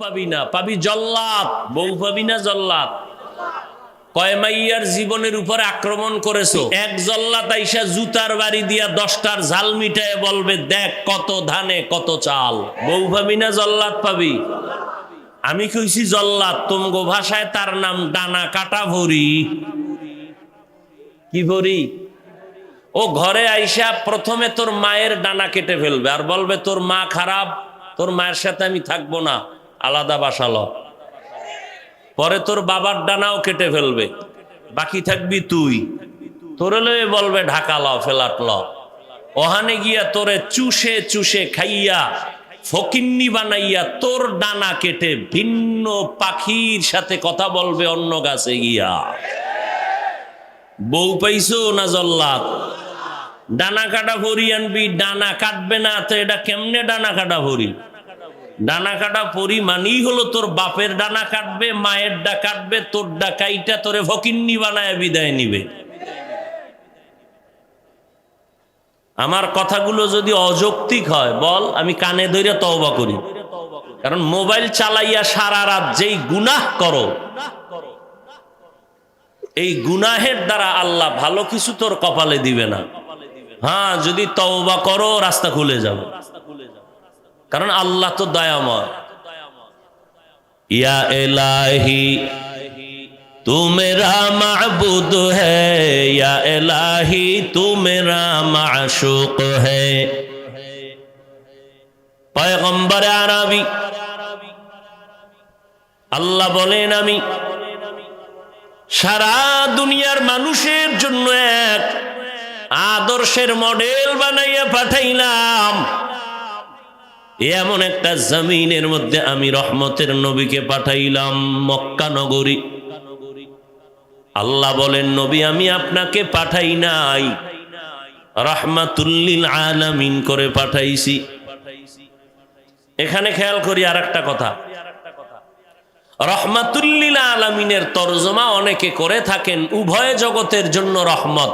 পাবি না, পাবি জল্লাদ। বউ পাবি না, জল্লাদ। কয় মাইয়ার জীবনের উপর আক্রমণ করেছো, এক জল্লাদ আইসা জুতার বাড়ি দিয়া 10টার ঝাল মিটায় বলবে দেখ কত ধানে কত চাল। বউ পাবি না, জল্লাদ পাবি? আমি কইছি জল্লাদ, তোমগো ভাষায় তার নাম ডানা কাটা ভরি। কি ভরি? ও ঘরে আইসা প্রথমে তোর মায়ের ডানা কেটে ফেলবে আর বলবে তোর মা খারাপ, তোর মায়ের সাথে আমি থাকবো না, আলাদা বাসালো। পরে তোর বাবার ডানাও কেটে ফেলবে, বাকি থাকবি তুই। তোরে লয়ে বলবে ঢাকা ল, ফেলাট ল। ওখানে গিয়া তোরে চুষে চুষে খাইয়া ফকিন্নি বানাইয়া তোর ডানা কেটে ভিন্ন পাখির সাথে কথা বলবে অন্য গাছে গিয়া। বউ পাইছো না জল্লাদ? ডানা কাটা ভরি আনবি, ডানা কাটবে না তো এটা কেমনে ডানা কাটা ভরি? ডানা কাটা পরি মানেই হলো তোর বাপের ডানা কাটবে, মায়ের ডা কাটবে, তোর ডা কাইটা তোরে ফকিন্নি বানায় বিদায় নিবে। আমার কথাগুলো যদি অযৌক্তিক হয় বল, আমি কানে ধরে তওবা করি। কারণ মোবাইল চালাইয়া সারা রাত যেই গুনাহ করো, এই গুনাহের দ্বারা আল্লাহ ভালো কিছু তোর কপালে দিবে না। হ্যাঁ, যদি তওবা করো রাস্তা খুলে যাবে, কারণ আল্লাহ তো দয়াময়। ইয়া ইলাহি তু মেরা মাবুদ হ্যায়, ইয়া ইলাহি তু মেরা মাশুক হ্যায়। পয়গম্বর আরবি আল্লাহ বলেন আমি সারা দুনিয়ার মানুষের জন্য এক আদর্শের মডেল বানাইয়া পাঠাইলাম। এমন একটা জমিনের মধ্যে আমি রহমতের নবীকে পাঠাইলাম, মক্কা নগরী। আল্লাহ বলেন নবী আমি আপনাকে পাঠাই নাই, রাহমাতুল লিল আলামিন করে পাঠাইছি। এখানে খেয়াল করি আর একটা কথা, রাহমাতুল লিল আলামিনের তরজমা অনেকে করে থাকেন উভয় জগতের জন্য রহমত।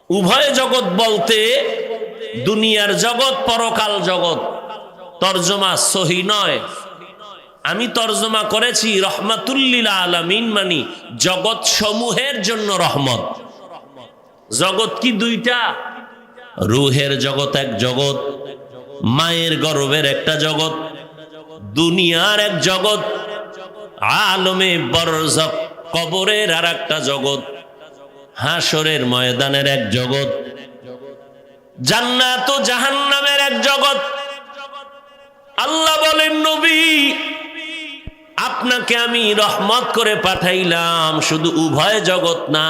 উভয় জগৎ বলতে দুনিয়ার জগৎ, পরকাল জগৎ। তরজমা সহি নয়। আমি তরজমা করেছি রহমাতুল লিল আলামিন মানে জগৎ সমূহের জন্য রহমত। জগৎ কি দুইটা? রুহের জগৎ এক জগৎ, মায়ের গর্ভের একটা জগৎ, দুনিয়ার এক জগৎ, আলমে বরজখ কবরের আর একটা জগৎ, হাসরের ময়দানের এক জগৎ, জান্নাত ও জাহান্নামের এক জগৎ। আল্লাহ বলেন নবী আপনাকে আমি রহমত করে পাঠাইলাম, শুধু উভয় জগৎ না,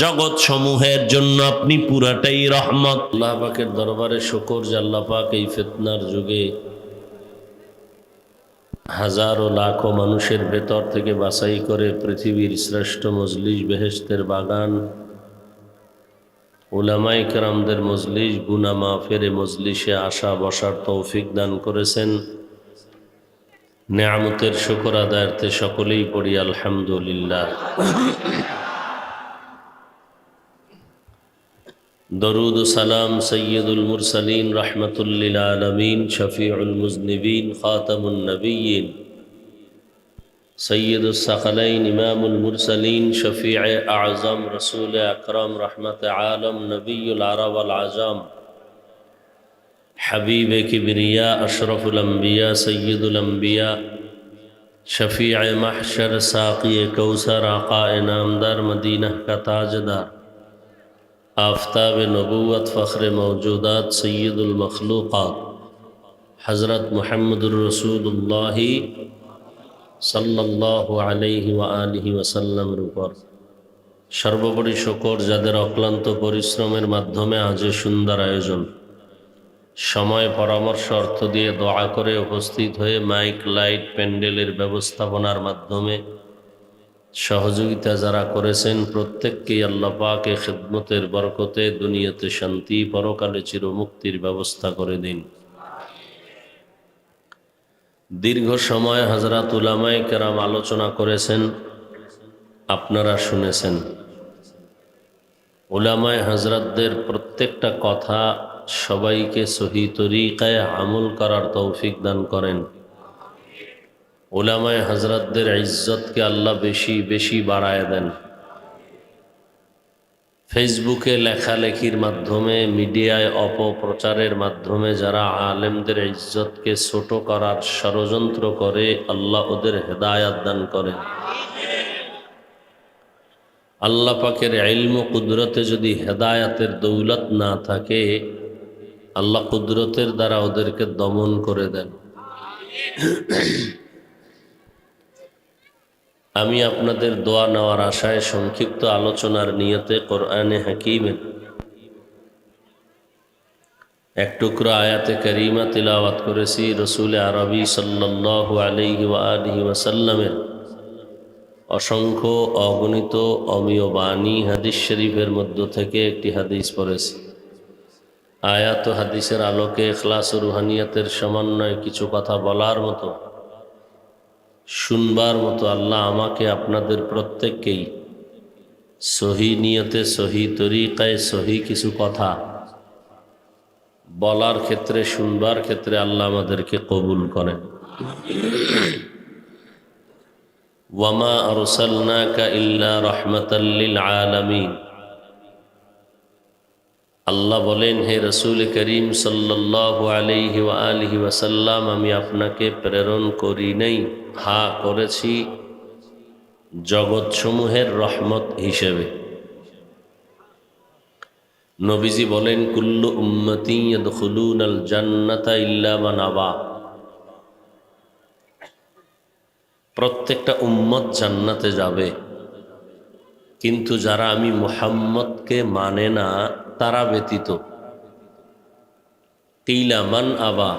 জগৎ সমূহের জন্য আপনি পুরাটাই রহমত। আল্লাহ পাকের দরবারে শুকর যে আল্লাহ পাক এই ফিতনার যুগে হাজারো লাখো মানুষের ভেতর থেকে বাছাই করে পৃথিবীর শ্রেষ্ঠ মজলিস, বেহেশতের বাগান, উলামায়ে কেরামদের মজলিস, গুনাহ মাফের মজলিসে আসা বসার তৌফিক দান করেছেন। নেয়ামতের শুকর আদায়ার্থে সকলেই পড়ি আলহামদুলিল্লাহ। দরুদ ও সালাম সৈয়দুল মুরসালিন রাহমাতুল লিল আলামিন শফিউল মুজনিবিন খাতামুন নবিয়্যিন সৈয়দুস সাকালাইন ইমামুল মুরসালিন শফিয়ে আযম রসুল আকরাম রহমত আলম নবিয়ুল আরব আল আজম हबीब किबरिया अशरफुल अम्बिया सय्यदुल अम्बिया शफ़ीअ महशर साक़ी कौसर आक़ा नामदार मदीना का ताजदार आफ्ताब नबूवत फ़ख्र मौजूदात सय्यदुल मखलूक़ात हज़रत मुहम्मदुर रसूलुल्लाह सल्लल्लाहु अलैहि व आलिहि वसल्लम উপর সর্বোপরি শুকর যাদের অক্লান্ত পরিশ্রমের মাধ্যমে আজ সুন্দর আয়োজন, সময় পরামর্শ অর্থ দিয়ে দোয়া করে উপস্থিত হয়ে মাইক লাইট প্যান্ডেলের ব্যবস্থাপনার মাধ্যমে সহযোগিতা যারা করেছেন প্রত্যেককেই আল্লাহ পাক এ খিদমতের বরকতে দুনিয়াতে শান্তি, পরকালে চিরমুক্তির ব্যবস্থা করে দিন। দীর্ঘ সময় হযরত উলামায়ে কেরাম আলোচনা করেছেন, আপনারা শুনেছেন। উলামায়ে হযরতদের প্রত্যেকটা কথা সবাইকে সহি তরিকায় আমল করার তৌফিক দান করেন। উলামায়ে হযরতদের ইজ্জতকে আল্লাহ বেশি বেশি বাড়ায় দেন। ফেসবুকে লেখালেখির মাধ্যমে, মিডিয়ায় অপপ্রচারের মাধ্যমে যারা আলেমদের ইজ্জতকে ছোট করার ষড়যন্ত্র করে, আল্লাহ ওদের হেদায়াত দান করেন। আল্লাহ পাকের ইলম ও কুদরতে যদি হেদায়াতের দৌলত না থাকে, আল্লাহ কুদরতের দ্বারা ওদেরকে দমন করে দেন। আমি আপনাদের দোয়া নেওয়ার আশায় সংক্ষিপ্ত আলোচনার নিয়তে কোরআনে হাকিমের এক টুকরো আয়াতে কারিমা তিলাওয়াত করেছি। রসুল আরবি সাল্লাল্লাহু আলাইহি ওয়া আলিহি ওয়াসাল্লামের অসংখ্য অগণিত অমীয় বাণী হাদিস শরীফের মধ্য থেকে একটি হাদিস পড়েছি। আয়াত ও হাদিসের আলোকে ইখলাস ও রুহানিয়াতের সমন্বয়ে কিছু কথা বলার মতো, শুনবার মতো আল্লাহ আমাকে আপনাদের প্রত্যেককেই সহি নিয়তে, সহি তরিকায়, সহি কিছু কথা বলার ক্ষেত্রে, শুনবার ক্ষেত্রে আল্লাহ আমাদেরকে কবুল করেন। ওয়ামা আরসালনাকা ইল্লা রাহমাতাল লিল আলামিন। আল্লাহ বলেন, হে রসুল করিম সাল্লাল্লাহু আলাইহি ওয়া আলিহি ওয়াসাল্লাম, আমি আপনাকে প্রেরণ করি নাই, হ্যাঁ করেছি জগৎসমূহের রহমত হিসেবে। নবীজি বলেন, কুল্লু উম্মতি ইয়াদখুলুনাল জান্নাতা ইল্লা মান আবা। প্রত্যেকটা উম্মত জান্নাতে যাবে, কিন্তু যারা আমি মুহাম্মদকে মানে না তারা ব্যতীত। কিলা মান আবা।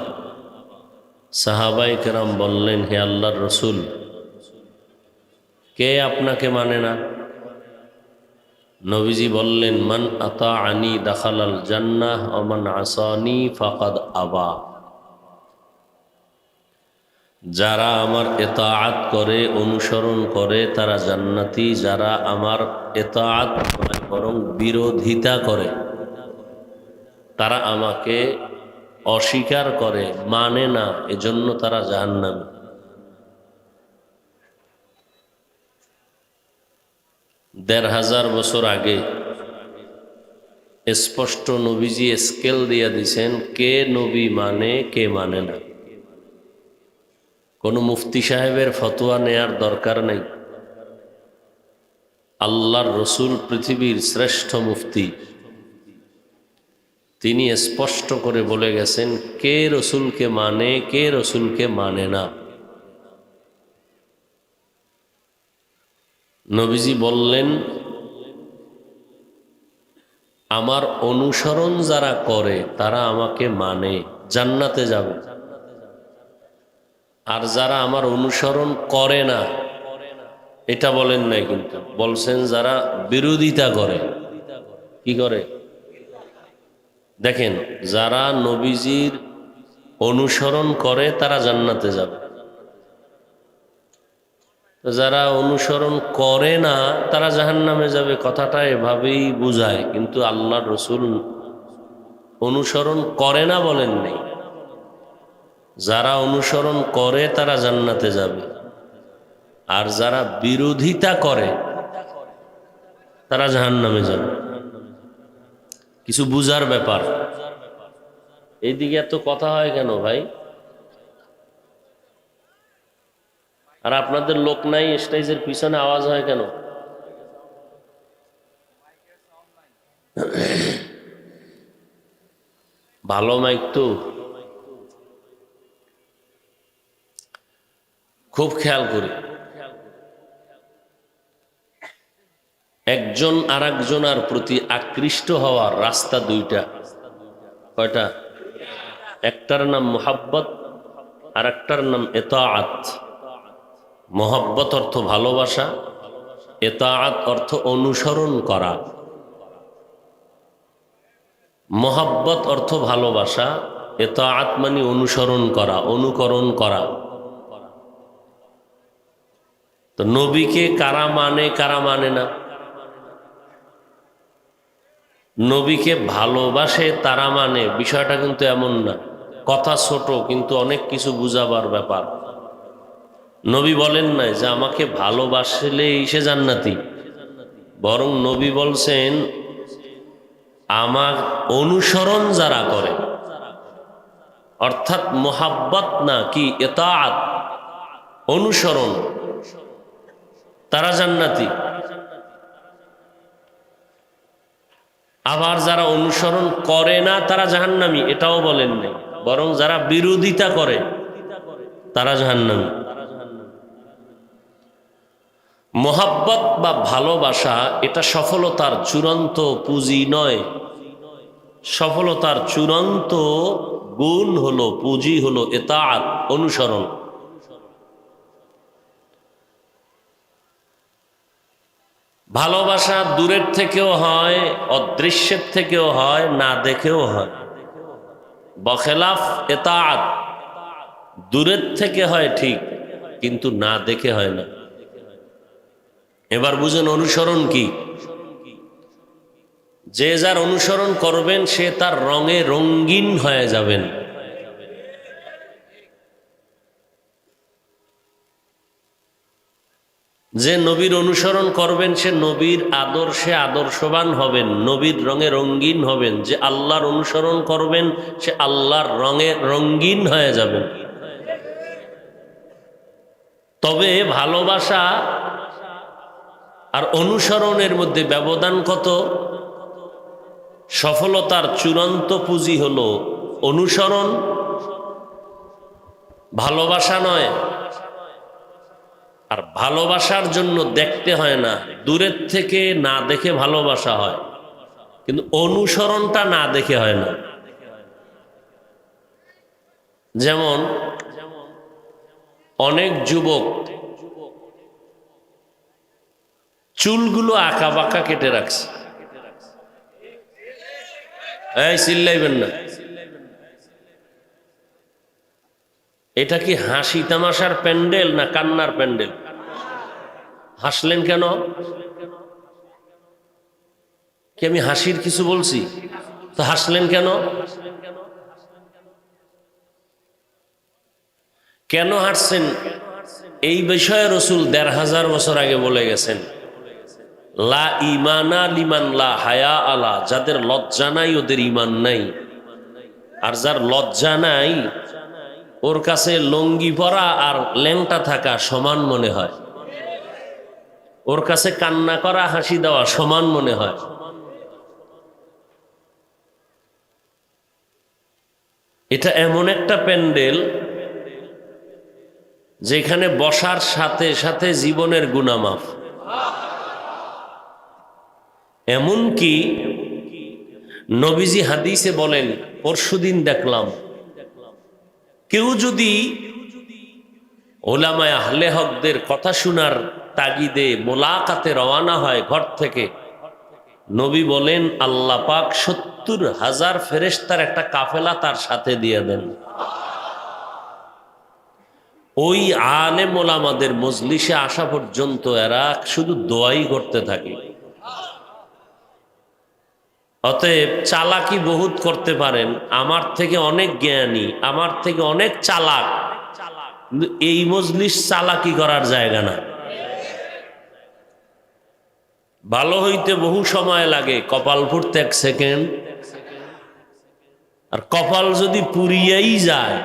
সাহাবায়ে কেরাম বললেন, হে আল্লাহর রসুল, কে আপনাকে মানে না? নবীজি বললেন, মান আতাআনি দাখালাল জান্নাহ ওয়া মান আসানি ফাকাদ আবা। যারা আমার ইতাআত করে, অনুসরণ করে, তারা জান্নাতি। যারা আমার ইতাআত নয় বরং বিরোধিতা করে, তারা আমাকে অস্বীকার করে, মানে না, এজন্য তারা জাহান্নামী। দেড় হাজার বছর আগে স্পষ্ট নবীজি স্কেল দিয়ে দিছেন, কে নবী মানে, কে মানে না। কোনো মুফতি সাহেবের ফতোয়া নেয়ার দরকার নেই। আল্লাহর রসুল পৃথিবীর শ্রেষ্ঠ মুফতি, তিনি স্পষ্ট করে বলে গেছেন কে রসুলকে মানে, কে রসুলকে মানে না। নবীজি বললেন, আমার অনুসরণ যারা করে তারা আমাকে মানে, জান্নাতে যাবে। আর যারা আমার অনুসরণ করে না, এটা বলেন নাই, কিন্তু বলছেন যারা বিরোধিতা করে। কি করে? দেখেন, যারা নবীজির অনুসরণ করে তারা জান্নাতে যাবে, যারা অনুসরণ করে না তারা জাহান্নামে যাবে। কথাটা এভাবেই বুঝায়, কিন্তু আল্লাহর রসুল অনুসরণ করে না বলেন নেই। যারা অনুসরণ করে তারা জান্নাতে যাবে, আর যারা বিরোধিতা করে তারা জাহান্নামে যাবে। কিছু বুঝার ব্যাপার। এইদিকে এত কথা হয় কেন ভাই? আর আপনাদের লোক নাই, স্টেজের পিছনে আওয়াজ হয় কেন? ভালো মাইক তো, খুব খেয়াল করি। একজন আর একজনের প্রতি আকৃষ্ট হওয়ার রাস্তা দুইটা। কয়টা? একটার নাম মুহাব্বত, আর একটার নাম ইতাআত। মুহাব্বত অর্থ ভালোবাসা, ইতাআত অর্থ অনুসরণ করা। মুহাব্বত অর্থ ভালোবাসা, ইতাআত মানে অনুসরণ করা, অনুকরণ করা। তো নবীকে কারা মানে, কারা মানে না? নবীকে ভালোবাসে তারা মানে, বিষয়টা কিন্তু এমন না। কথা ছোট, কিন্তু অনেক কিছু বুঝাবার ব্যাপার। নবী বলেন নাই যে আমাকে ভালোবাসলে সে জান্নাতি, বরং নবী বলছেন আমার অনুসরণ যারা করে, অর্থাৎ মোহাব্বত না কি ইতাআত, অনুসরণ, তারা জান্নাতি। আবার যারা অনুসরণ করে না তারা জাহান্নামী, এটাও বলেন নাই, বরং যারা বিরোধিতা করে তারা জাহান্নামী। মোহাব্বত বা ভালোবাসা এটা সফলতার চূড়ান্ত পুঁজি নয়, সফলতার চূড়ান্ত গুণ হলো, পুঁজি হলো ইতাআত, অনুসরণ। ভালোবাসা দূরের থেকেও হয়, অদৃশ্যের থেকেও হয়, না দেখেও হয়। বখেলাফ ইতাআত দূরের থেকে হয় ঠিক, কিন্তু না দেখে হয় না। এবার বুঝেন অনুসরণ কি। যে যার অনুসরণ করবেন সে তার রঙে রঙিন হয়ে যাবেন। যে নবীর অনুসরণ করবেন সে নবীর আদর্শে আদর্শবান হবেন, নবীর রঙে রঙিন হবেন। যে আল্লাহর অনুসরণ করবেন সে আল্লাহর রঙে রঙিন হয়ে যাবেন। তবে ভালোবাসা আর অনুসরণের মধ্যে ব্যবধান কত? সফলতার চূড়ান্ত পুঁজি হলো অনুসরণ, ভালোবাসা নয়। আর ভালোবাসার জন্য দেখতে হয় না, দূরের থেকে না দেখে ভালোবাসা হয়, কিন্তু অনুসরণটা না দেখে হয় না। যেমন অনেক যুবক চুলগুলো আঁকা বাঁকা কেটে রাখছে। এই চিল্লাইবেন না, এটা কি হাসি তামাশার প্যান্ডেল না কান্নার প্যান্ডেল? হাসলেন কেন? কি আমি হাসির কিছু বলছি? তো হাসলেন কেন? কেন হাসছেন? এই বিষয়ে রাসূল ১৫০০ বছর আগে বলে গেছেন, লা ইমানা লিমান লা হায়া আলা, যাদের লজ্জা নাই ওদের ঈমান নাই। আর যার লজ্জা নাই ওর কাছে লুঙ্গি পরা আর ল্যাংটা থাকা সমান মনে হয়, ওর কাছে কান্না করা হাসি দেওয়া সমান মনে হয়। এটা এমন একটা প্যান্ডেল যেখানে বসার সাথে সাথে জীবনের গুনাহ মাফ। এমনকি নবীজি হাদিসে বলেন, পরশুদিন দেখলাম কেউ যদি ওলামায়ে আহলে হকদের কথা শোনার তাগিদে মোলাকাতে রওনা হয় ঘর থেকে, নবী বলেন আল্লাহ পাক ৭০,০০০ ফেরেশতার একটা কাফেলা তার সাথে দিয়ে দেন। ওই আলেম ওলামাদের মজলিসে আসা পর্যন্ত এরা শুধু দোয়াই করতে থাকে। অতএব চালাকি বহুত করতে পারেন, আমার থেকে অনেক জ্ঞানী, আমার থেকে অনেক চালাক, কিন্তু এই মজলিস চালাকি করার জায়গা না। ভালো হইতে বহু সময় লাগে, কপাল ফুটতে ১ সেকেন্ড। আর কপাল যদি পুড়িয়াই যায়,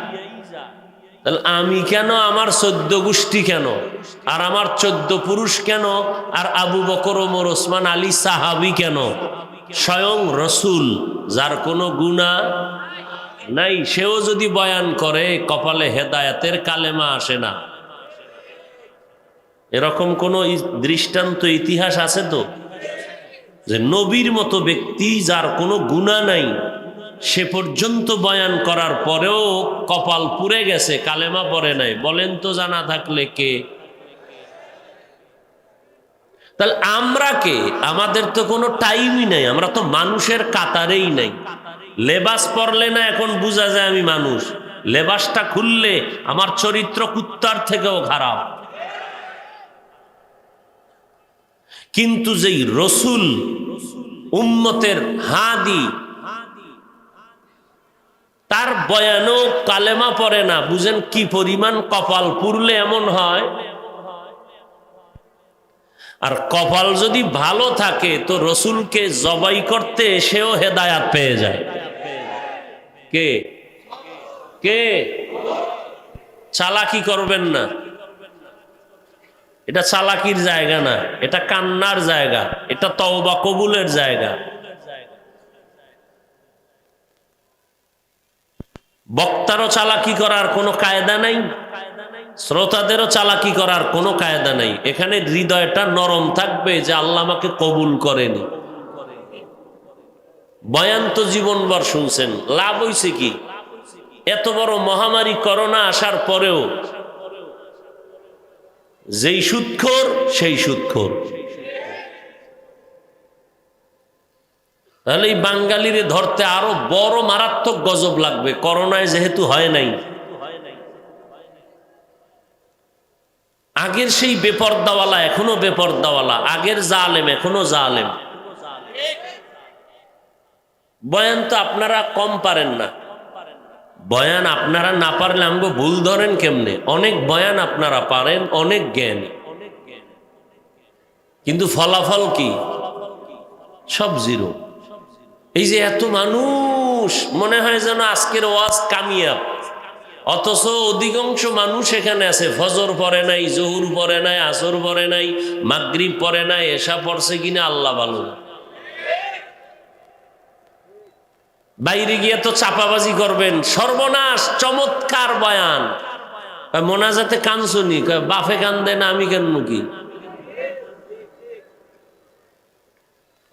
তাহলে আমি কেন, আমার ১৪ গোষ্ঠী কেন, আর আমার ১৪ পুরুষ কেন, আর আবু বকর ওমর ওসমান আলী সাহাবী কেন? স্বয়ং রসুল যার কোনো গুনাহ নাই, সেও যদি বয়ান করে কপালে হেদায়েতের কালেমা আসে না। এরকম কোন দৃষ্টান্ত ইতিহাস আছে তো, যে নবীর মতো ব্যক্তি যার কোনো গুনাহ নাই, সে পর্যন্ত বয়ান করার পরেও কপাল পুড়ে গেছে, কালেমা পড়ে নাই? বলেন তো জানা থাকলে কে? তাহলে আমরা কে? আমাদের তো কোনো টাইমই নাই, আমরা তো মানুষের কাতারেই নাই। লেবাস পরলে না এখন বোঝা যায় আমি মানুষ, লেবাসটা খুললে আমার চরিত্র কুত্তার থেকেও খারাপ। কিন্তু যেই রসুল উম্মতের হাদি, তার বয়ানও কালেমা পড়ে না। বুঝেন কি পরিমাণ কপাল পুরলে এমন হয়। আর কপাল যদি ভালো থাকে তো রসুলকে জবাই করতে এসেও হেদায়াত পেয়ে যায়। কে কে? চালাকি করবেন না, এটা চালাকির জায়গা না, এটা কান্নার জায়গা, এটা তওবা কবুলের জায়গা। বক্তারও চালাকি করার কোনো কায়দা নাই, শ্রোতাদেরও চালাকি করার কোনো কায়দা নাই। এখানে হৃদয়টা নরম থাকবে যে আল্লাহ আমাকে কবুল করেনি। বয়ান তো জীবনভর শুনছেন, লাভ হইছে কি? এত বড় মহামারী করোনা আসার পরেও যেই সুদখোর সেই সুদখোর। তাহলে এই বাঙালিরে ধরতে আরো বড় মারাত্মক গজব লাগবে, করোনায় যেহেতু হয় নাই। আগের সেই বেপর্দাওয়ালা এখনো বেপর্দাওয়ালা, আগের জালেম এখনো জালেম। বয়ান তো আপনারা কম পারেন না। বয়ান আপনারা না পারলে আমাকে ভুল ধরেন কেমনে? অনেক বয়ান আপনারা পারেন, অনেক জ্ঞান, কিন্তু ফলাফল কি? সব জিরো। এই যে এত মানুষ, মনে হয় যেন আজকের ওয়াজ কামিয়াব, অথচ অধিকাংশ মানুষ এখানে আছে ফজর পড়ে নাই, জহুর পড়ে নাই, আসর পড়ে নাই, মাগরিব পড়ে নাই, এশা পড়ছে কিনা আল্লাহ ভালো। বাইরে গিয়ে তো চাপাবাজি করবেন, সর্বনাশ। চমৎকার বয়ান, মোনাজাতে কানসুনি, বাফে কান্দে না আমি কেন কি?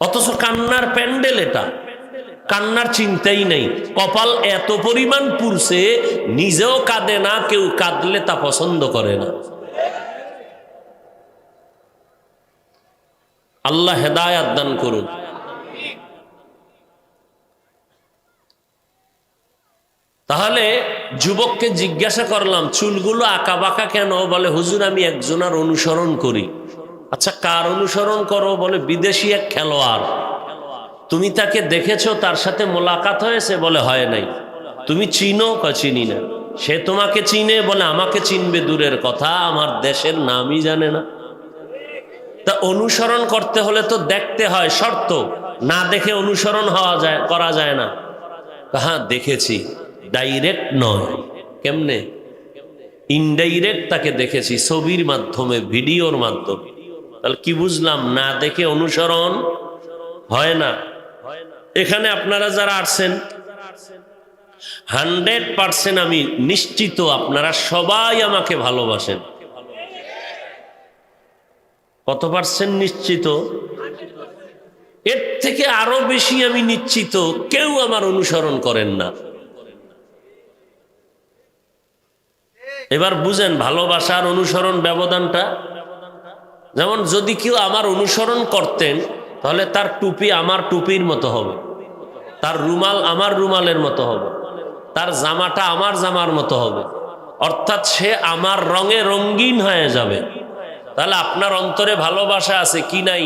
অথচ কান্নার প্যান্ডেল এটা, কান্নার চিন্তাই নাই। কপাল এত পরিমাণ পুরছে, নিজেও কাঁদে না, কেউ কাঁদলে তা পছন্দ করে না। আল্লাহ হেদায়াত দান করুন। তাহলে যুবককে জিজ্ঞাসা করলাম, চুলগুলো আঁকা বাঁকা কেন? বলে হুজুর আমি একজনের অনুসরণ করি। আচ্ছা কার অনুসরণ করো? বলে বিদেশি এক খেলোয়াড়। তুমি তাকে দেখেছো, তার সাথে মোলাকাত হয়েছে? বলে হয় নাই। তুমি চিনো? চিনি না। সে তোমাকে চিনে? বলে আমাকে চিনবে দূরের কথা, আমার দেশের নামই জানে না। তা অনুসরণ করতে হলে তো দেখতে হয়, শর্ত। না দেখে অনুসরণ করা যায় না। হ্যাঁ দেখেছি, ডাইরেক্ট নয়। কেমনে? ইনডাইরেক্ট তাকে দেখেছি, ছবির মাধ্যমে, ভিডিওর মাধ্যমে। তাহলে কি বুঝলাম? না দেখে অনুসরণ হয় না। এখানে আপনারা যারা আসছেন 100% আমি নিশ্চিত আপনারা সবাই আমাকে ভালোবাসেন। কত পার্সেন্ট নিশ্চিত? এর থেকে আরো বেশি আমি নিশ্চিত কেউ আমার অনুসরণ করেন না। এবার বুঝেন ভালোবাসার অনুসরণ ব্যবধানটা। যেমন যদি কেউ আমার অনুসরণ করতেন, তাহলে তার টুপি আমার টুপির মতো হবে, তার রুমাল আমার রুমালের মতো হবে, তার জামাটা আমার জামার মতো হবে, অর্থাৎ সে আমার রঙে রঙিন হয়ে যাবে। তাহলে আপনার অন্তরে ভালোবাসা আছে কি নাই?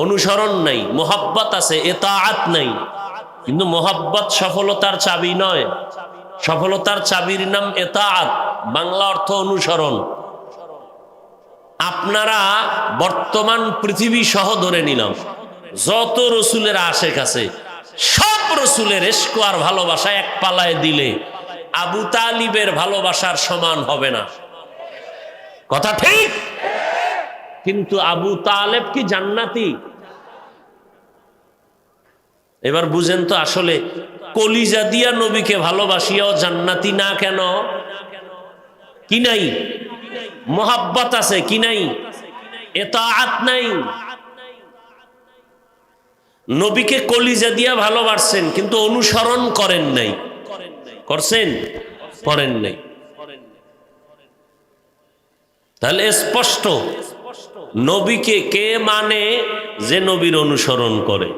অনুসরণ নাই। মোহাব্বত আছে, ইতাআত নাই। কিন্তু মোহাব্বত সফলতার চাবি নয়। সফলতার চাবির নাম ইতাআত, বাংলা অর্থ অনুসরণ। আপনারা বর্তমান পৃথিবী সহ ধরে নিলাম, যত রসুলের আশেক আছে, সব রসুলের ইশক আর ভালোবাসা এক পালায় দিলে আবু তালিবের ভালোবাসার সমান হবে না। কথা ঠিক? কিন্তু আবু তালেব কি জান্নাতি? এবার বুঝেন তো আসলে কলিজা দিয়া নবীকে ভালোবাসিয়াও জান্নাতি না কেন? কি নাই? মোহাব্বত আছে কি নাই? ইতাআত নাই। নবীকে কলিজা দিয়া ভালোবাসছেন কিন্তু অনুসরণ করেন নাই। করছেন? করেন নাই। তাহলে স্পষ্ট নবীকে কে মানে? যে নবীর অনুসরণ করে।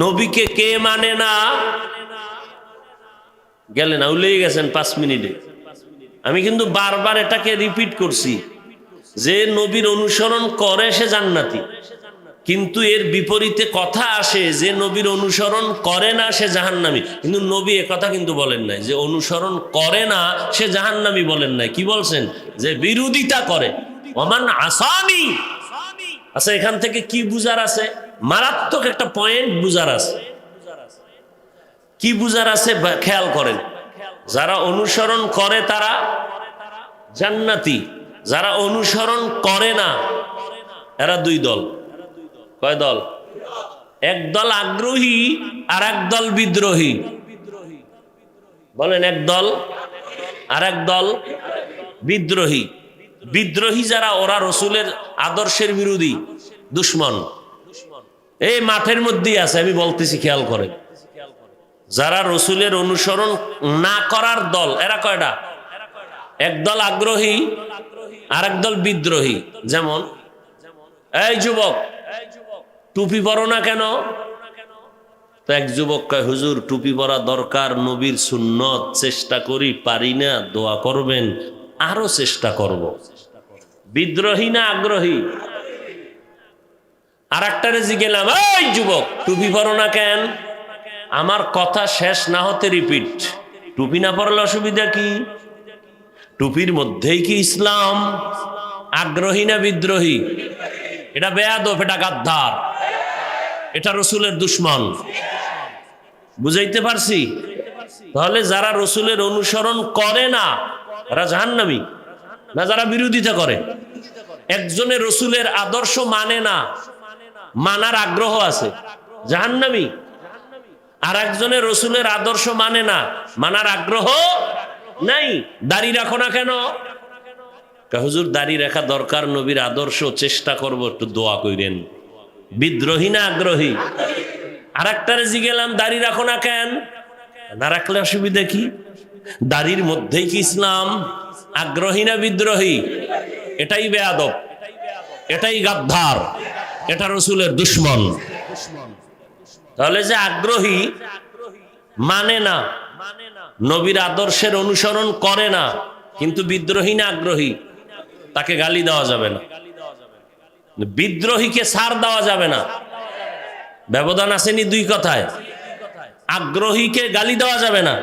নবীকে কে মানে না? গেলেন উলেই গেছেন 5 মিনিটে। আমি কিন্তু বারবার এটাকে রিপিট করছি যে নবীর অনুসরণ করে সে জান্নাতি, কিন্তু এর বিপরীতে কথা আসে যে নবীর অনুসরণ করে না সে জাহান্নামী, কিন্তু নবী কথা কিন্তু বলেন নাই যে অনুসরণ করে না সে জাহান্নামী বলেন নাই। কি বলছেন? যে বিরোধিতা করে। ওমান আসানি। আচ্ছা, এখান থেকে কি বুঝার আছে? মারাত্মক একটা পয়েন্ট বুঝার আছে। কি বুঝার আছে খেয়াল করেন। যারা অনুসরণ করে তারা জান্নাতি, যারা অনুসরণ করে না এরা দুই দল। কয় দল? এক দল আগ্রহী আর এক দল বিদ্রোহী। বলেন, এক দল আর এক দল বিদ্রোহী। বিদ্রোহী যারা, ওরা রসুলের আদর্শের বিরোধী, দুশ্মন। এই মাঠের মধ্যেই আছে, আমি বলতেছি, খেয়াল করে। যারা রসুলের অনুসরণ না করার দল, এরা কয়টা? এক দল আগ্রহী আর এক দল বিদ্রোহী। যেমন, এই যুবক টুপি পরো না কেন? তো এক যুবক কয়, হুজুর টুপি পরা দরকার, নবীর সুন্নত, চেষ্টা করি, পারি না, দোয়া করবেন। আরো চেষ্টা করব। বিদ্রোহী না আগ্রহী? আর একটারে জিগেলাম, এই যুবক টুপি পরো না কেন? আমার কথা শেষ না হতে রিপিট, টুপি না পরলে অসুবিধা কি? টুপির মধ্যেই কি ইসলাম? আগ্রহী না বিদ্রোহী? এটা বেয়াদব, এটা গাদ্দার, এটা রসুলের দুশ্মন। বুঝাইতে পারছি? তাহলে যারা রসুলের অনুসরণ করে না তারা জাহান্নামী, না যারা বিরোধিতা করে? একজনের রসুলের আদর্শ মানে না, মানার আগ্রহ আছে, জাহান্নামী। আর একজনের রসুলের আদর্শ মানে না, মানার আগ্রহ নাই। দাড়ি রাখো না কেন? হুজুর দাড়ি রাখা দরকার, নবীর আদর্শ, চেষ্টা করব, একটু দোয়া কইরেন। বিদ্রোহী না আগ্রহী? আর একটারে জিগেলাম, দাড়ি রাখো না কেন? না রাখলে অসুবিধা কি? দাড়ির মধ্যেই কি ইসলাম? আগ্রহী না বিদ্রোহী? এটাই বেয়াদব, এটাই গাদ্দার, এটা রসুলের দুশ্মন। তাহলে যে আগ্রহী, মানে না, নবীর আদর্শের অনুসরণ করে না, কিন্তু বিদ্রোহী না আগ্রহী, তাকে গালি দেওয়া যাবে না। বিদ্রোহীকে ছাড় দেওয়া যাবে না। ব্যবধান আসেনি দুই কথায়? আগ্রহীকে গালি দেওয়া যাবে না,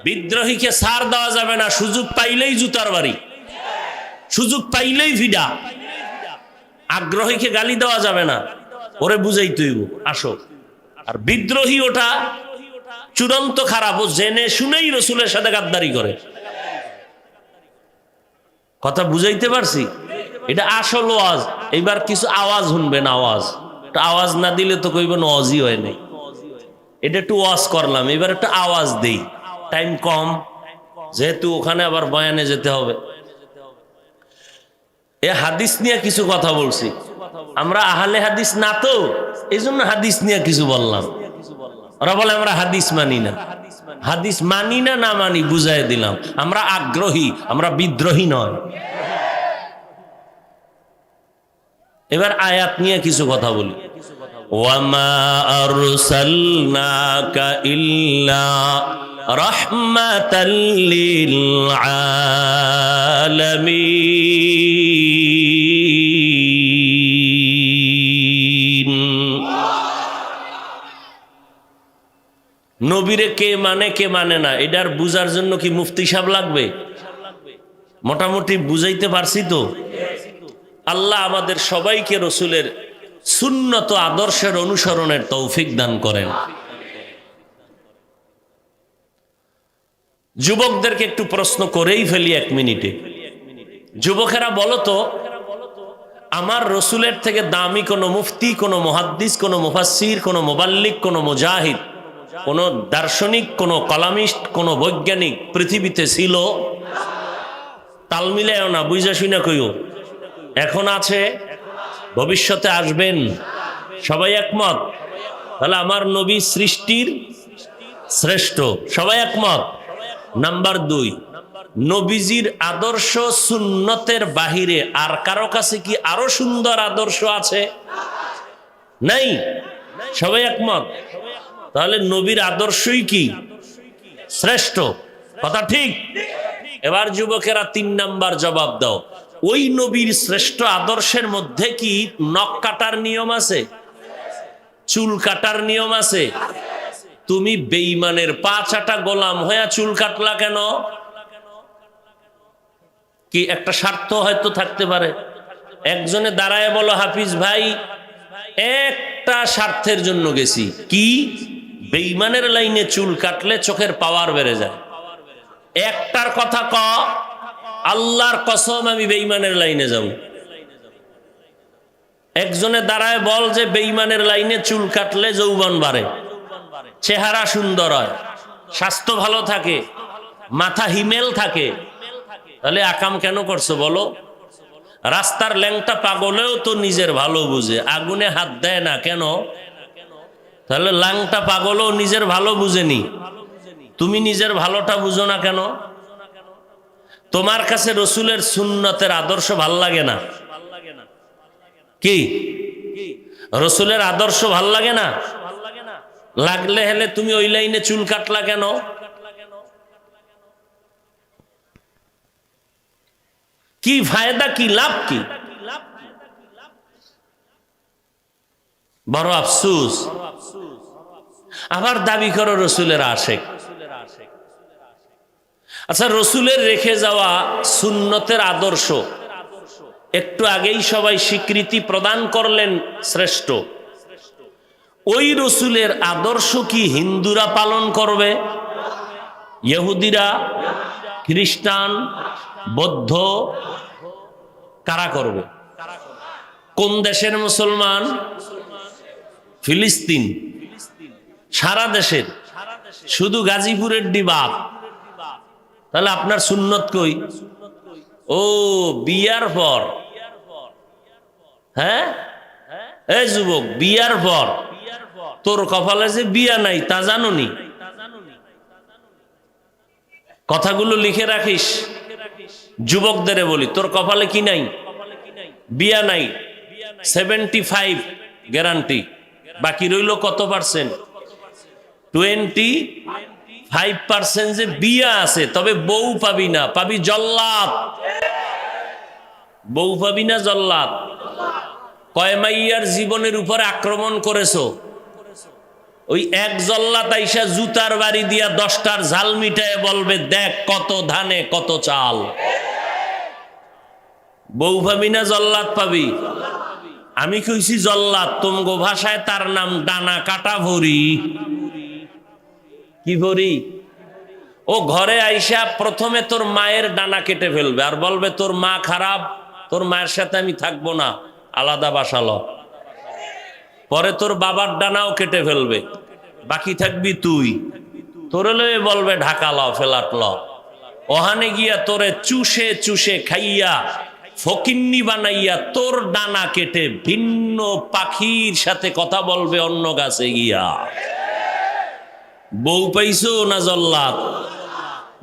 বিদ্রোহীকে ছাড় দেওয়া যাবে না। সুযোগ পাইলেই জুতার বাড়ি, সুযোগ পাইলেই ভিডা। আগ্রহীকে গালি দেওয়া যাবে না, ওরে বুঝাই তুইব, আসো। আর বিদ্রোহী ওটা চূড়ান্ত খারাপ, ও জেনে শুনেই রসুলের সাথে গাদ্দারি করে। কথা বুঝাইতে পারছি? এটা আসল ওয়াজ। এইবার কিছু আওয়াজ শুনবেন, আওয়াজ। আওয়াজ না দিলে তো কইবেন ওয়াজই হয় নাই। এটা একটু ওয়াজ করলাম, এবার একটু আওয়াজ দেই, টাইম কম, যেহেতু ওখানে আবার বয়ানে যেতে হবে। এ হাদিস নিয়ে কিছু কথা বলছি, আমরা আহলে হাদিস না, তো এই জন্য হাদিস নিয়ে কিছু বললাম। ওরা বলে আমরা হাদিস মানি না। হাদিস মানি না, না মানি বুঝাই দিলাম। আমরা আগ্রহী, আমরা বিদ্রোহী নয়। এবার আয়াত নিয়ে কিছু কথা বলি। ওয়ামা আরসালনাকা ইল্লা রাহমাতাল লিল আলামিন। নবীরে কে মানে কে মানে না, এটার বুঝার জন্য কি মুফতি সাহেব লাগবে? মোটামুটি বুঝাইতে পারছি তো? আল্লাহ আমাদের সবাইকে রসুলের সুন্নত আদর্শের অনুসরণের তৌফিক দান করেন। যুবকদেরকে একটু প্রশ্ন করেই ফেলি এক মিনিটে। যুবকেরা বলো তো, আমার রসুলের থেকে দামি কোন মুফতি, কোন মুহাদ্দিস, কোন মুফাসসির, কোন মুবাল্লিগ, কোন মুজাহিদ, কোন দার্শনিক, কোন কলামিস্ট, কোন বৈজ্ঞানিক পৃথিবীতে ছিল? তাল মিলায়ও না, বুঝা শুনা কইও। এখন আছে, ভবিষ্যতে আসবেন, সবাই একমত? তাহলে আমার নবী সৃষ্টির শ্রেষ্ঠ, সবাই একমত। নাম্বার 2, নবীজির আদর্শ সুন্নতের বাহিরে আর কারো কাছে কি আরো সুন্দর আদর্শ আছে? নাই, সবাই একমত। তাহলে নবীর আদর্শই কি শ্রেষ্ঠ, কথা ঠিক? এবার যুবকেরা 3 নাম্বার জবাব দাও। ওই নবীর শ্রেষ্ঠ আদর্শের মধ্যে কি নখ কাটার নিয়ম আছে, চুল কাটার নিয়ম আছে? তুমি বেঈমানের পা চাটা গোলাম হয়ে চুল কাটলা কেন? কি একটা স্বার্থ হয়তো থাকতে পারে। একজনে দাঁড়ায় বলো, হাফিজ ভাই একটা স্বার্থের জন্য গেছি। কি? বেঈমানের লাইনে চুল কাটলে চোখের পাওয়ার বেড়ে যায়। একটার কথা ক, আল্লাহর কসম আমি বেঈমানের লাইনে যাব। একজনে দাঁড়ায় বল যে বেঈমানের লাইনে চুল কাটলে যৌবন বাড়ে, চেহারা সুন্দর হয়, স্বাস্থ্য ভালো থাকে, মাথা হিমেল থাকে। তাহলে আকাম কেন করছো বলো? রাস্তার ল্যাংটা পাগলেও তো নিজের ভালো বুঝে, আগুনে হাত দেয় না কেন? তাহলে ল্যাংটা পাগলও নিজের ভালো বুঝেনি, তুমি নিজের ভালোটা বুঝো না কেন? তোমার কাছে রসুলের সুন্নতের আদর্শ ভাল লাগে না? কি রসুলের আদর্শ ভাল লাগে না? লাগলে হেলে তুমি ওই লাইনে চুল কাটলা কেন? কি ফায়দা, কি লাভ, কি? বড় আফসুস। আবার দাবি করো রসুলের আশেক। আচ্ছা, রসুলের রেখে যাওয়া সুন্নতের আদর্শ একটু আগেই সবাই স্বীকৃতি প্রদান করলেন শ্রেষ্ঠ। ওই রসুলের আদর্শ কি হিন্দুরা পালন করবে? ইহুদিরা, খ্রিস্টান, বৌদ্ধ কারা করবে? কোন দেশের মুসলমান? ফিলিস্তিন। সারা দেশের, শুধু গাজীপুরের ডিবাব। তাহলে আপনার সুন্নত কই? ও বিয়ার পর, হ্যাঁ এই যুবক, বিয়ার পর তোর কপালে যে বিয়া নাই তা জানোনি? কথাগুলো লিখে রাখিস। যুবকদের বলি, তোর কপালে কি নাই? বিয়া নাই। 75 গ্যারান্টি। বাকি রইল কত পার্সেন্ট? 25% যে বিয়া আছে, তবে বউ পাবি না, পাবি জল্লাদ। বউ পাবি না, জল্লাদ। কয় মাইয়ার জীবনের উপর আক্রমণ করেছো? ওই এক জল্লাদ আইসা জুতার বাড়ি দিয়া 10টার ঝাল মিটায় বলবে, দেখ কত ধানে কত চাল। বউ পাবি না, জল্লাদ পাবি? আমি কইছি জল্লাদ, তোমগো ভাষায় তার নাম ডানা কাটা ভরি। কি ভরি? ও ঘরে আইসা প্রথমে তোর মায়ের ডানা কেটে ফেলবে আর বলবে তোর মা খারাপ, তোর মায়ের সাথে আমি থাকবো না, আলাদা বাসালো। পরে তোর বাবার ডানাও কেটে ফেলবে, বাকি থাকবি তুই। তোরে লয়ে বলবে ঢাকা ল, ফেলাট ল। ওখানে গিয়া তোরে চুষে চুষে খাইয়া ফকিন্নি বানাইয়া তোর ডানা কেটে ভিন্ন পাখির সাথে কথা বলবে অন্য গাছে গিয়া। বউ পাইছো না জল্লাদ?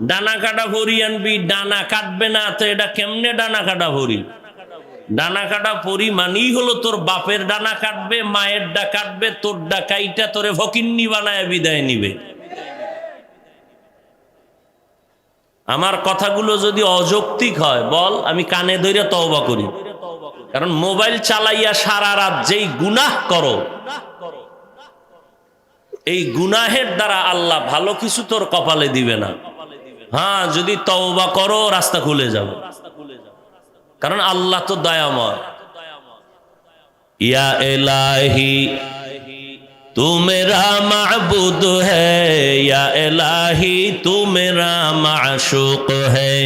ডানা কাটা ভরি আনবি, ডানা কাটবে না তো এটা কেমনে ডানা কাটা ভরি? ডানা কাটা পরি মানেই হলো তোর বাপের ডানা কাটবে, মায়ের ডা কাটবে, তোর ডা কাইটা তোরে ফকিন্নি বানায় বিদায় নিবে। আমার কথাগুলো যদি অযৌক্তিক হয় বল, আমি কানে ধরে তওবা করি। কারণ মোবাইল চালাইয়া সারা রাত যেই গুনাহ করো, এই গুনাহের দ্বারা আল্লাহ ভালো কিছু তোর কপালে দিবে না। হ্যাঁ, যদি তওবা করো রাস্তা খুলে যাবে, কারণ আল্লাহ তো দয়াময়। ইয়া ইলাহি तू मेरा माबूद है, या इलाही तू मेरा माशूक है।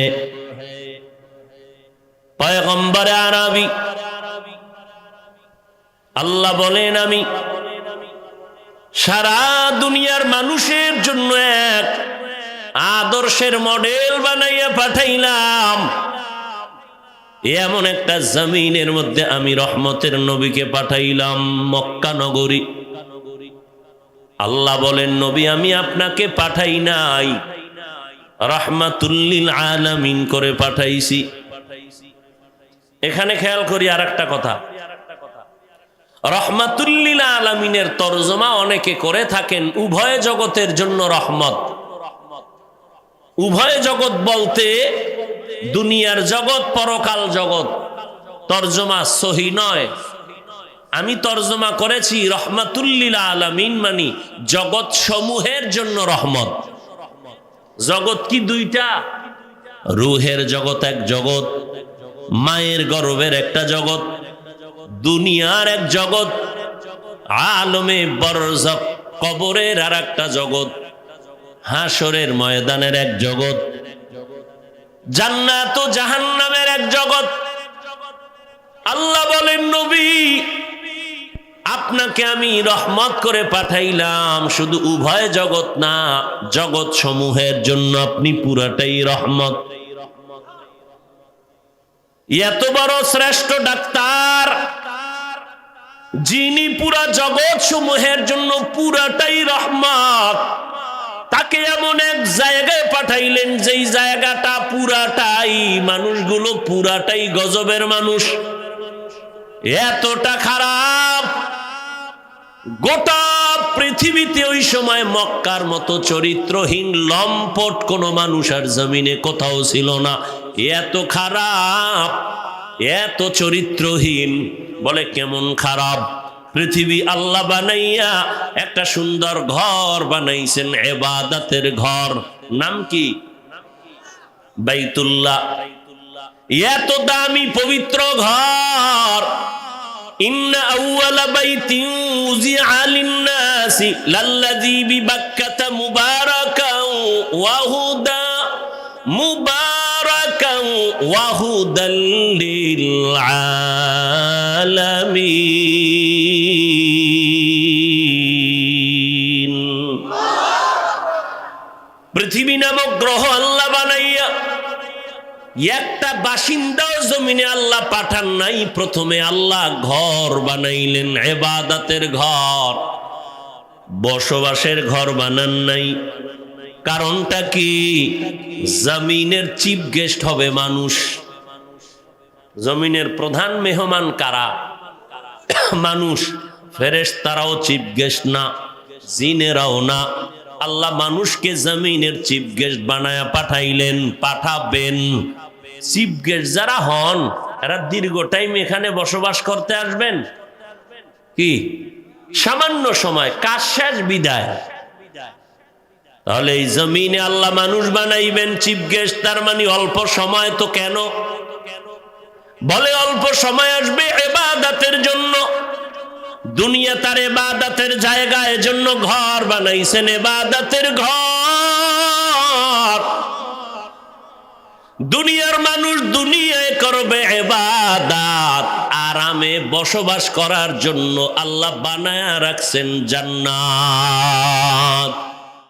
पैगम्बर आरबी আল্লাহ বলেন, আমি সারা দুনিয়ার মানুষের জন্য এক আদর্শের মডেল বানাইয়া পাঠাইলাম। এমন একটা জমিনের মধ্যে আমি রহমতের নবীকে পাঠাইলাম, মক্কা নগরী। আল্লাহ বলেন, নবী আমি আপনাকে পাঠাই নাই, রাহমাতুল আলামিন করে পাঠাইছি। এখানে খেয়াল করি আর একটা কথা, রাহমাতুল আলামিনের তরজমা অনেকে করে থাকেন উভয় জগতের জন্য রহমত। উভয় জগৎ বলতে দুনিয়ার জগৎ পরকাল জগৎ। তরজমা সহি নয়। আমি তরজমা করেছি রহমাতুল্লিল আলামিন, মানি জগৎ সমূহের জন্য রহমত। জগৎ কি দুইটা? রুহের জগৎ এক জগৎ, মায়ের গর্ভের একটা জগৎ, দুনিয়ার এক জগৎ, আলমে বরজখ কবরের আর একটা জগৎ, হাসরের ময়দানের এক জগৎ, জান্নাত ও জাহান্নামের এক জগৎ। আল্লাহ বলেন, নবী আপনাকে আমি রহমত করে পাঠাইলাম, শুধু উভয় জগৎ না, জগৎ সমূহের জন্য আপনি পুরাটাই রহমত। এত বড় শ্রেষ্ঠ ডাক্তার, যিনি পুরা জগৎ সমূহের জন্য পুরাটাই রহমত, তাকে এমন এক জায়গায় পাঠাইলেন যেই জায়গাটা পুরাটাই, মানুষগুলো পুরাটাই গজবের মানুষ, এতটা খারাপ। গোটা পৃথিবীতে ওই সময় মক্কার মতো চরিত্রহীন লম্পট কোন মানুষ আর জমিনে কোথাও ছিল না। এত খারাপ, এত চরিত্রহীন। বলে কেমন খারাপ? পৃথিবী আল্লাহ বানাইয়া একটা সুন্দর ঘর বানাইছেন, ইবাদতের ঘর। নাম কি? বাইতুল্লাহ। এত দামি পবিত্র ঘর। ইন্না আউয়ালা বাইতিন উযিআ লিন-নাসি লাল্লাযী বিবাক্কাতা মুবারাকান ওয়া হুদা মুবারাকান ওয়া হুদাল লিল আলামিন। পৃথিবী নামক গ্রহ আল্লাহ বানাইয়া একটা বাসিন্দাও জমিনে আল্লাহ পাঠান নাই। প্রথমে আল্লাহ ঘর বানাইলেন, ইবাদতের ঘর, বসবাসের ঘর বানান নাই। কারণটা কি? জমিনের চিফ গেস্ট হবে মানুষ। জমিনের প্রধান মেহমান কারা? মানুষ। ফেরেশতারাও চিফ গেস্ট না, জিনেরাও না। আল্লাহ মানুষকে জমিনের চিফ গেস্ট বানায়া পাঠাইলেন, পাঠাবেন। চিফ গেস্ট যারা হন, এরা দীর্ঘ টাইম এখানে বসবাস করতে আসবেন কি? সামান্য সময়, কাজ শেষ, বিদায়। তাহলে এই জমিনে আল্লাহ মানুষ বানাইবেন চিফ গেস্ট, তার মানে অল্প সময়। তো কেন? বলে অল্প সময় আসবে ইবাদতের জন্য। দুনিয়া তার ইবাদতের জায়গা, এজন্য ঘর বানাইছেন, ইবাদতের ঘর। দুনিয়ার মানুষ দুনিয়ায় করবে ইবাদত, আরামে বসবাস করার জন্য আল্লাহ বানায়া রাখছেন জান্নাত।